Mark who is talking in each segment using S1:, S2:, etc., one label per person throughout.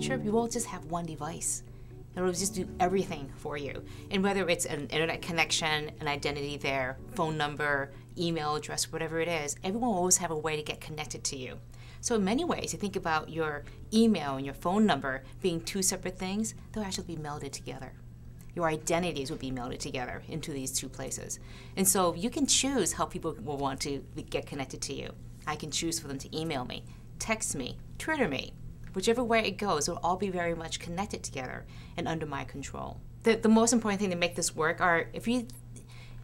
S1: future, we will just have one device. It'll just do everything for you. And whether it's an internet connection, an identity there, phone number, email address, whatever it is, everyone will always have a way to get connected to you. So in many ways, you think about your email and your phone number being two separate things, they'll actually be melded together. Your identities will be melded together into these two places. And so you can choose how people will want to get connected to you. I can choose for them to email me, text me, Twitter me. Whichever way it goes, it'll all be very much connected together and under my control. The most important thing to make this work are, if you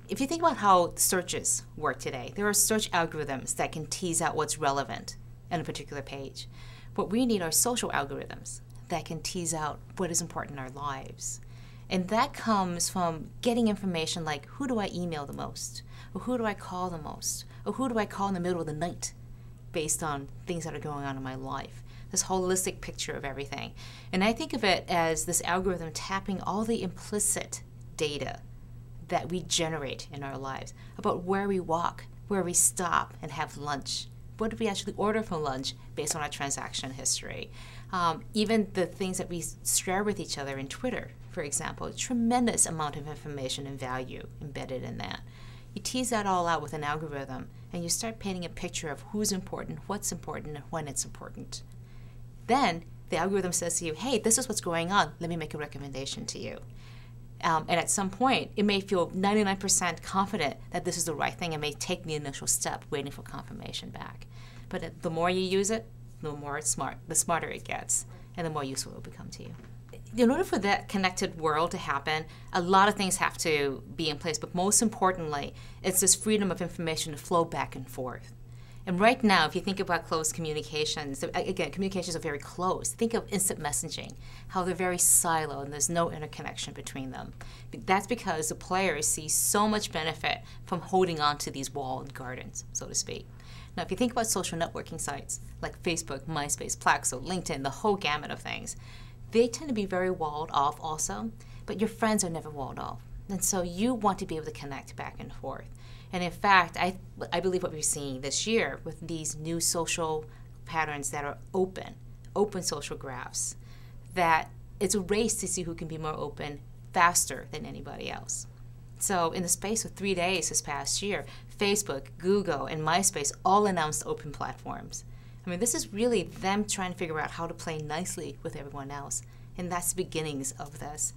S1: think about how searches work today, there are search algorithms that can tease out what's relevant in a particular page. What we need are social algorithms that can tease out what is important in our lives. And that comes from getting information like, who do I email the most? Or who do I call the most? Or who do I call in the middle of the night based on things that are going on in my life? This holistic picture of everything. And I think of it as this algorithm tapping all the implicit data that we generate in our lives about where we walk, where we stop and have lunch. What do we actually order for lunch based on our transaction history? Even the things that we share with each other in Twitter, for example, a tremendous amount of information and value embedded in that. You tease that all out with an algorithm and you start painting a picture of who's important, what's important, and when it's important. Then the algorithm says to you, hey, this is what's going on. Let me make a recommendation to you. And at some point, it may feel 99% confident that this is the right thing and may take the initial step waiting for confirmation back. But the more you use it, the smarter it gets, and the more useful it will become to you. In order for that connected world to happen, a lot of things have to be in place, but most importantly, it's this freedom of information to flow back and forth. And right now, if you think about closed communications, again, communications are very close. Think of instant messaging, how they're very siloed and there's no interconnection between them. That's because the players see so much benefit from holding on to these walled gardens, so to speak. Now, if you think about social networking sites like Facebook, MySpace, Plaxo, LinkedIn, the whole gamut of things, they tend to be very walled off also, but your friends are never walled off. And so you want to be able to connect back and forth. And in fact, I believe what we're seeing this year with these new social patterns that are open social graphs, that it's a race to see who can be more open faster than anybody else. So in the space of 3 days this past year, Facebook, Google, and MySpace all announced open platforms. I mean, this is really them trying to figure out how to play nicely with everyone else. And that's the beginnings of this.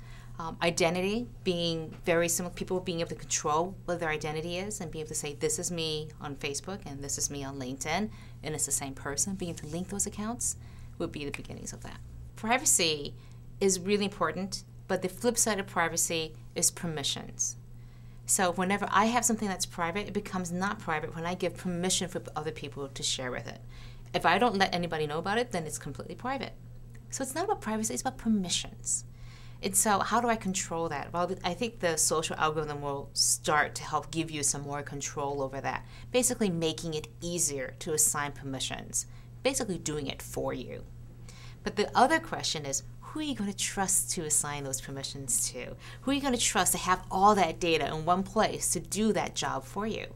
S1: Identity being very similar, people being able to control what their identity is and being able to say, this is me on Facebook and this is me on LinkedIn, and it's the same person. Being able to link those accounts would be the beginnings of that. Privacy is really important, but the flip side of privacy is permissions. So whenever I have something that's private, it becomes not private when I give permission for other people to share with it. If I don't let anybody know about it, then it's completely private. So it's not about privacy, it's about permissions. And so how do I control that? Well, I think the social algorithm will start to help give you some more control over that, basically making it easier to assign permissions, basically doing it for you. But the other question is, who are you going to trust to assign those permissions to? Who are you going to trust to have all that data in one place to do that job for you?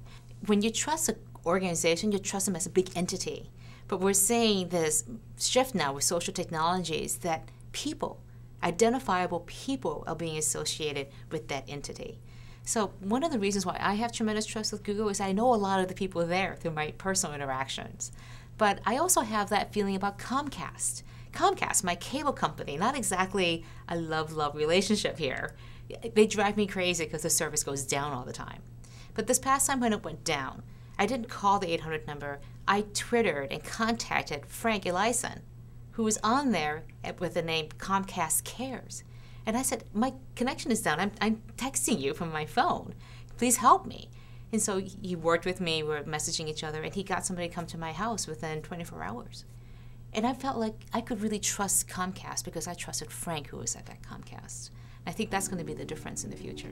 S1: When you trust an organization, you trust them as a big entity. But we're seeing this shift now with social technologies that people, identifiable people, are being associated with that entity. So one of the reasons why I have tremendous trust with Google is I know a lot of the people there through my personal interactions. But I also have that feeling about Comcast. Comcast, my cable company, not exactly a love-love relationship here. They drive me crazy because the service goes down all the time. But this past time when it went down, I didn't call the 800 number. I Twittered and contacted Frank Elison, who was on there with the name Comcast Cares. And I said, my connection is down. I'm texting you from my phone. Please help me. And so he worked with me. We were messaging each other, and he got somebody to come to my house within 24 hours. And I felt like I could really trust Comcast because I trusted Frank, who was at that Comcast. And I think that's going to be the difference in the future.